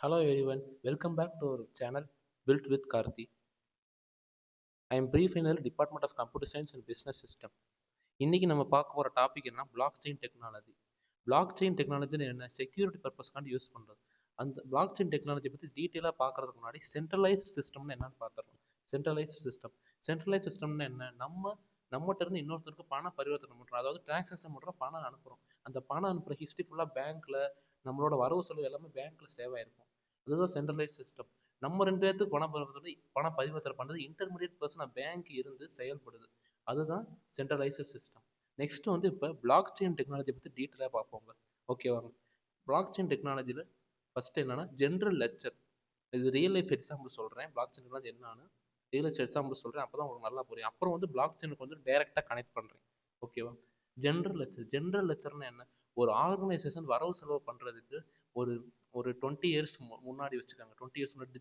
Hello everyone, welcome back to our channel Built with Karthi. I am brief in the Department of Computer Science and Business System. இன்னைக்கு நம்ம பார்க்க போகிற topic என்ன blockchain technology. Blockchain டெக்னாலஜின்னு என்ன security பர்பஸ்க்காண்டி use பண்ணுறது. அந்த block chain technology பற்றி டீட்டெயிலாக பார்க்கறதுக்கு முன்னாடி சென்ட்ரலைஸ்ட் சிஸ்டம்னு என்னன்னு பார்த்துடலாம். சென்ட்ரலைஸ்ட் சிஸ்டம்னு என்ன, நம்மகிட்ட இருந்து இன்னொருத்தருக்கு பண பரிவர்த்தனை பண்ணுறோம், அதாவது டிரான்சாக்ஷன் பண்ணுறோம், பணம் அனுப்புகிறோம். அந்த பணம் அனுப்புகிற ஹிஸ்ட்ரி ஃபுல்லாக பேங்க்கில் நம்மளோட வரவு செலவு எல்லாமே பேங்க்கில் சேவ் ஆயிருக்கும். அதுதான் சென்ட்ரலைஸ் சிஸ்டம். நம்ம ரெண்டு பேர்த்துக்கு பண பரிவர்த்தனை பண்ணுறது இன்டர்மீடியட் பர்சன் பேங்க் இருந்து செயல்படுது. அதுதான் சென்ட்ரலைஸ்டு சிஸ்டம். நெக்ஸ்ட் வந்து இப்போ பிளாக் செயின் டெக்னாலஜி பற்றி டீட்டெயிலாக பார்ப்போங்க. ஓகேவாங்க. பிளாக் செயின் டெக்னாலஜியில் ஃபர்ஸ்ட் என்னன்னா ஜென்ரல் லெட்ஜர். இது ரியல் லைஃப் எக்ஸாம்பிள் சொல்கிறேன். பிளாக் செயின் டெக்னாலஜி என்னன்னு ரியல் லைஃப் எக்ஸாம்பிள் சொல்கிறேன், அப்போ தான் உங்களுக்கு நல்லா புரியும். அப்புறம் வந்து பிளாக் செயினுக்கு வந்து டைரெக்டாக கனெக்ட் பண்ணுறேன். ஓகேவா. ஜென்ரல் லெட்ஜர்னா என்ன, ஒரு ஆர்கனைசேஷன் வரவு செலவு பண்ணுறதுக்கு ஒரு ஒரு 20 இயர்ஸ் முன்னாடி வச்சுக்காங்க. 20 இயர்ஸ் முன்னாடி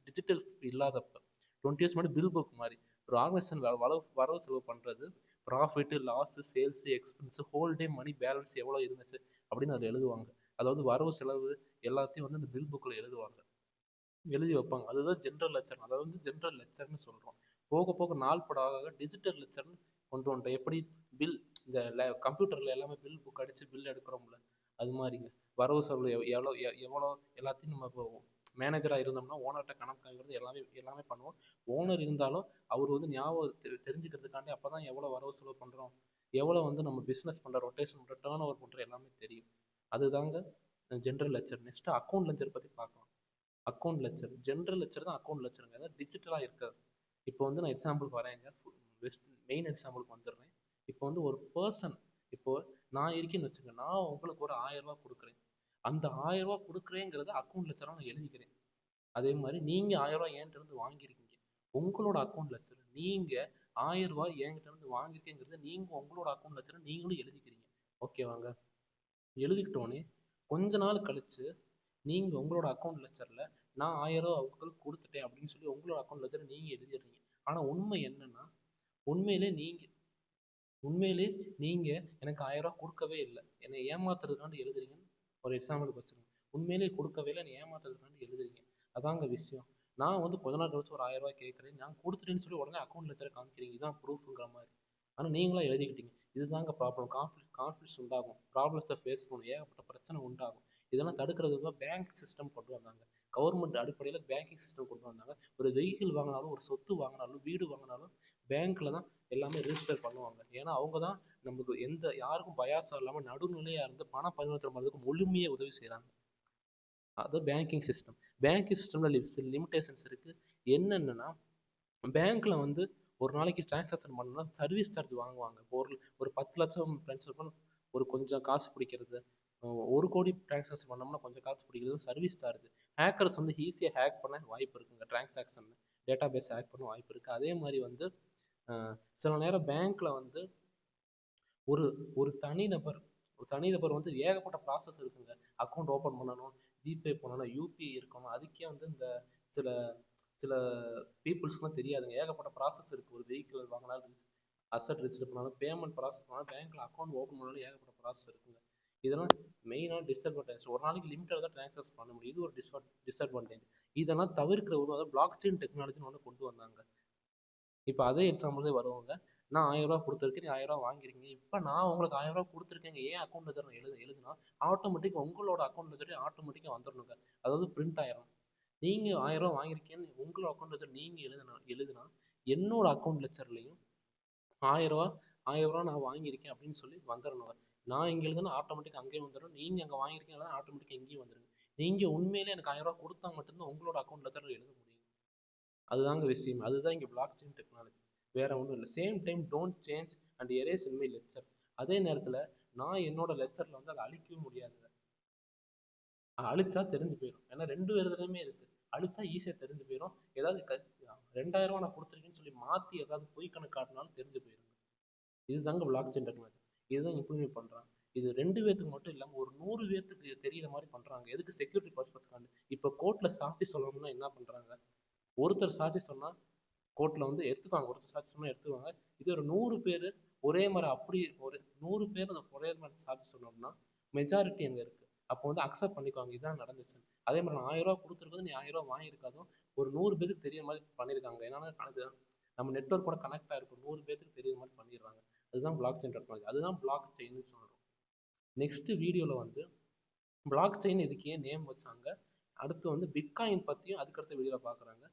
டிஜிட்டல் இல்லாதப்ப 20 இயர்ஸ் முன்னாடி பில் புக் மாதிரி ஒரு ஆர்கனைசேஷன் வரவு செலவு பண்ணுறது, profit, loss, sales, expense, whole day money balance எவ்வளோ இருந்துச்சு அப்படின்னு அதில் எழுதுவாங்க. அதாவது வரவு செலவு எல்லாத்தையும் வந்து இந்த பில் புக்கில் எழுதி வைப்பாங்க. அதுதான் ஜென்ரல் லெட்ஜர். அதாவது வந்து ஜென்ரல் லெட்ஜர்னு சொல்கிறோம். போக போக நாள் படாக டிஜிட்டல் லெட்ஜர்னு கொண்டு வந்துட்டோம். எப்படி பில் இந்த கம்ப்யூட்டரில் எல்லாமே பில் புக் அடித்து பில் எடுக்கிறோம்ல, அது மாதிரிங்க. வரவு செலவு எவ்வளோ எல்லாத்தையும் நம்ம இப்போ மேனேஜராக இருந்தோம்னா ஓனர்கிட்ட கணக்கு காமிக்கிறது எல்லாமே பண்ணுவோம். ஓனர் இருந்தாலும் அவர் வந்து ஞாபகம் தெரிஞ்சுக்கிறதுக்காண்டி அப்போ தான் எவ்வளோ வரவு செலவு பண்ணுறோம், எவ்வளோ வந்து நம்ம பிஸ்னஸ் பண்ணுற ரொட்டேஷன் பண்ணுற டேர்ன் ஓவர் பண்ணுற எல்லாமே தெரியும். அதுதாங்க general ledger. Next account ledger பற்றி பார்க்கலாம். அக்கௌண்ட் லெட்ஜர் ஜென்ரல் லெட்ஜர் தான் அக்கௌண்ட் லெட்ஜருங்க. அதாவது டிஜிட்டலாக இருக்காது. இப்போ வந்து நான் எக்ஸாம்பிளுக்கு வரேங்க, மெயின் எக்ஸாம்பிளுக்கு வந்துடுறேன். இப்போ வந்து ஒரு பர்சன், இப்போ நான் இருக்கேன்னு வச்சுக்கோங்க, நான் உங்களுக்கு ஒரு 1000 ரூபா கொடுக்குறேன். அந்த 1000 ரூபா கொடுக்குறேங்கிறத அக்கௌண்ட் லெட்ஜராக நான் எழுதிக்கிறேன். அதே மாதிரி நீங்கள் 1000 ரூபா என்கிட்ட இருந்து வாங்கியிருக்கீங்க, உங்களோட அக்கௌண்ட் லெட்ஜர் நீங்கள் 1000 ரூபாய் என்கிட்ட இருந்து வாங்கியிருக்கேங்கிறத நீங்கள் உங்களோட அக்கௌண்ட் லெட்ஜரை நீங்களும் எழுதிக்கிறீங்க. ஓகேவாங்க. எழுதிக்கிட்டோன்னே கொஞ்ச நாள் கழிச்சு நீங்கள் உங்களோட அக்கௌண்ட் லெட்ஜரில் நான் 1000 ரூபா அவங்களுக்கு கொடுத்துட்டேன் அப்படின்னு சொல்லி உங்களோட அக்கௌண்ட் லெட்ஜரை நீங்கள் எழுதிடுறீங்க. ஆனால் உண்மை என்னன்னா, உண்மையிலே எனக்கு 1000 ரூபா கொடுக்கவே இல்லை, என்னை ஏமாத்துறதுக்காண்டி எழுதுறீங்கன்னு ஒரு எக்ஸாம்பிளுக்கு வச்சுருங்க. உண்மையிலே கொடுக்கவே இல்லை, என்னை ஏமாத்துறதுக்காண்டி எழுதுறீங்க. அதாங்க விஷயம். நான் வந்து கொஞ்ச நாள் கழிச்சு ஒரு 1000 ரூபாய் கேட்குறேன், நான் கொடுத்துட்டேன்னு சொல்லி உடனே அக்கௌண்ட் லெட்ஜரை காமிக்கிறீங்க, இதுதான் ப்ரூஃபுங்கிற மாதிரி. ஆனால் நீங்களா எழுதிக்கிட்டீங்க. இதுதாங்க ப்ராப்ளம். கான்ஃப்ளிக்ட்ஸ் உண்டாகும், ப்ராப்ளம்ஸை ஃபேஸ் பண்ணும், ஏகப்பட்ட பிரச்சனை உண்டாகும். இதெல்லாம் தடுக்கிறதுக்கு தான் பேங்க் சிஸ்டம் கொண்டு வந்தாங்க. கவர்மெண்ட் அடிப்படையில் பேங்கிங் சிஸ்டம் கொண்டு வந்தாங்க. ஒரு வெஹிக்கிள் வாங்கினாலும், ஒரு சொத்து வாங்கினாலும், வீடு வாங்கினாலும் பேங்க்கில் தான் எல்லாமே ரிஜிஸ்டர் பண்ணுவாங்க. ஏன்னா அவங்க தான் நமக்கு யாருக்கும் பயாசம் இல்லாமல் நடுநிலையாக இருந்து பண பரிவர்த்தனை பண்ணுறதுக்கு முழுமையாக உதவி செய்கிறாங்க. அது பேங்கிங் சிஸ்டம். பேங்கிங் சிஸ்டமில் லிமிடேஷன்ஸ் இருக்குது. என்னென்னா, பேங்க்கில் வந்து ஒரு நாளைக்கு டிரான்சாக்ஷன் பண்ணணும்னா சர்வீஸ் சார்ஜ் வாங்குவாங்க. இப்போ ஒரு 10 லட்சம் ட்ரான்ஸ்ஃபர் பண்ண ஒரு கொஞ்சம் காசு பிடிக்கிறது, 1 கோடி டிரான்சாக்ஷன் பண்ணோம்னா கொஞ்சம் காசு பிடிக்கிறது சர்வீஸ் சார்ஜ். ஹேக்கர்ஸ் வந்து ஈஸியாக ஹேக் பண்ண வாய்ப்பு இருக்குங்க. டிரான்சாக்ஷன் டேட்டா பேஸ் ஹேக் பண்ண வாய்ப்பு இருக்குது. அதே மாதிரி வந்து சில நேரம் பேங்க்கில் வந்து ஒரு ஒரு தனிநபர் வந்து ஏகப்பட்ட ப்ராசஸ் இருக்குங்க. அக்கௌண்ட் ஓப்பன் பண்ணணும், ஜிபே பண்ணணும், யூபிஐ இருக்கணும். அதுக்கே வந்து இந்த சில சில பீப்புள்ஸ்க்குலாம் தெரியாதுங்க. ஏகப்பட்ட ப்ராசஸ் இருக்குது. ஒரு வெஹிக்கிள் வாங்கினாலும், அசட் ரிஜிஸ்டர் பண்ணாலும், பேமெண்ட் ப்ராசஸ் பண்ணாலும், பேங்க்கில் அக்கௌண்ட் ஓப்பன் பண்ணாலும் ஏகப்பட்ட ப்ராசஸ் இருக்குங்க. இதெல்லாம் மெயினான டிஸ்அட்வான்டேஜ். ஒரு நாளைக்கு லிமிட்டட் தான் டிரான்சாக்ஷன் பண்ண முடியும். இது ஒரு டிஸ்அட்வான்டேஜ். இதெல்லாம் தவிர்க்கிற ஒரு பிளாக் செயின் டெக்னாலஜின்னு ஒன்று கொண்டு வந்தாங்க. இப்போ அதே எக்ஸாம்பிளே வருவாங்க. நான் 1000 ரூபா கொடுத்துருக்கேன், நீ 1000 ரூபா வாங்கியிருக்கீங்க. இப்போ நான் உங்களுக்கு 1000 ரூபா கொடுத்துருக்கேங்க, ஏன் அக்கௌண்ட் லெட்ஜர் நான் எழுதுனா ஆட்டோமேட்டிக்காக உங்களோட அக்கௌண்ட் லெட்ஜரே ஆட்டோமேட்டிக்காக வந்துடணுங்க. அதாவது பிரிண்ட் ஆயிரும். நீங்கள் 1000 ரூபா வாங்கியிருக்கேன்னு உங்களோட அக்கௌண்ட் லெட்ஜர் நீங்கள் எழுதுனா என்னோட அக்கௌண்ட் லெட்ஜர்லையும் 1000 ரூபா நான் வாங்கியிருக்கேன் அப்படின்னு சொல்லி வந்துடணுங்க. நான் இங்கே எழுதுனா ஆட்டோமேட்டிக்காக அங்கேயும் வந்துடும், நீங்கள் அங்கே வாங்கியிருக்கீங்கன்னா ஆட்டோமேட்டிக்காக எங்கேயும் வந்துடுங்க. நீங்கள் உண்மையிலே எனக்கு 1000 ரூபா கொடுத்தா மட்டும்தான் உங்களோட அக்கௌண்ட் லெட்ஜரில் எழுத முடியும். அதுதாங்க விஷயம். அதுதான் இங்கே பிளாக் செயின் டெக்னாலஜி. வேற ஒன்றும் இல்லை. Same time don't change and erase in my lecture. அதே நேரத்தில் நான் என்னோட லெக்சரில் வந்து அதை அழிக்கவும் முடியாது. அழிச்சா தெரிஞ்சு போயிடும். ஏன்னா 2 விதத்துலையுமே இருக்கு. அழிச்சா ஈஸியாக தெரிஞ்சு போயிடும். ஏதாவது 2000 ரூபா நான் கொடுத்துருக்கேன்னு சொல்லி மாற்றி ஏதாவது பொய் கணக்கு காட்டினாலும் தெரிஞ்சு போயிடும். இதுதாங்க பிளாக் செயின் டெக்னாலஜி. இதுதான் இம்ப்ளிமெண்ட் பண்ணுறாங்க. இது 2 பேத்துக்கு மட்டும் இல்லாமல் ஒரு 100 பேத்துக்கு தெரியிற மாதிரி பண்ணுறாங்க. எதுக்கு? செக்யூரிட்டி பர்பஸ்க்காண்டி. இப்போ கோர்ட்டில் சாட்சி சொல்லணும்னா என்ன பண்ணுறாங்க, ஒருத்தர் சாட்சி சொன்னால் கோர்ட்டில் வந்து எடுத்துப்பாங்க, ஒருத்தர் சாட்சி சொன்னால் எடுத்துவாங்க. இது ஒரு 100 பேர் ஒரே மாதிரி, அப்படி ஒரு 100 பேர் அந்த ஒரே மாதிரி சாட்சி சொன்னோம்னா மெஜாரிட்டி அங்கே இருக்குது. அப்போ வந்து அக்செப்ட் பண்ணிக்குவாங்க இதான் நடந்துச்சு. அதே மாதிரி நான் 1000 ரூபா கொடுத்துருக்கோம், நீ 1000 ரூபா வாங்கியிருக்காதும் ஒரு 100 பேருக்கு தெரியற மாதிரி பண்ணியிருக்காங்க. ஏன்னா கணக்கு நம்ம நெட்ஒர்க் கூட கனெக்ட் ஆகிருக்கும், 100 பேருக்கு தெரியற மாதிரி பண்ணிடுறாங்க. அதுதான் பிளாக் செயின் டெக்னாலஜி, அதுதான் பிளாக் செயின்னு சொல்கிறோம். நெக்ஸ்ட் வீடியோவில் வந்து பிளாக் செயின் இதுக்கு ஏன் நேம் வச்சாங்க, அடுத்து வந்து பிட்காயின் பற்றியும் அதுக்கடுத்த வீடியோவில் பார்க்குறாங்க.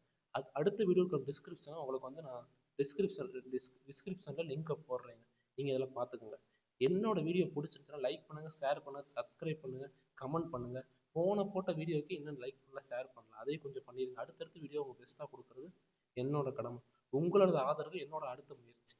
அடுத்த வீடியோக்கு டிஸ்கிரிப்ஷன் உங்களுக்கு வந்து நான் டிஸ்கிரிப்ஷனில் லிங்கை போடுறேங்க, நீங்கள் இதெல்லாம் பார்த்துக்கோங்க. என்னோட வீடியோ பிடிச்சிருந்துச்சுன்னா லைக் பண்ணுங்கள், ஷேர் பண்ணுங்கள், சப்ஸ்கிரைப் பண்ணுங்கள், கமெண்ட் பண்ணுங்கள். போட்ட வீடியோக்கு இன்னும் லைக் பண்ணல, ஷேர் பண்ணல, அதையும் கொஞ்சம் பண்ணிடுங்க. அடுத்தடுத்த வீடியோ உங்களுக்கு பெஸ்ட்டாக கொடுக்குறது என்னோட கடமை. உங்களோட ஆதரவு என்னோட அடுத்த முயற்சி.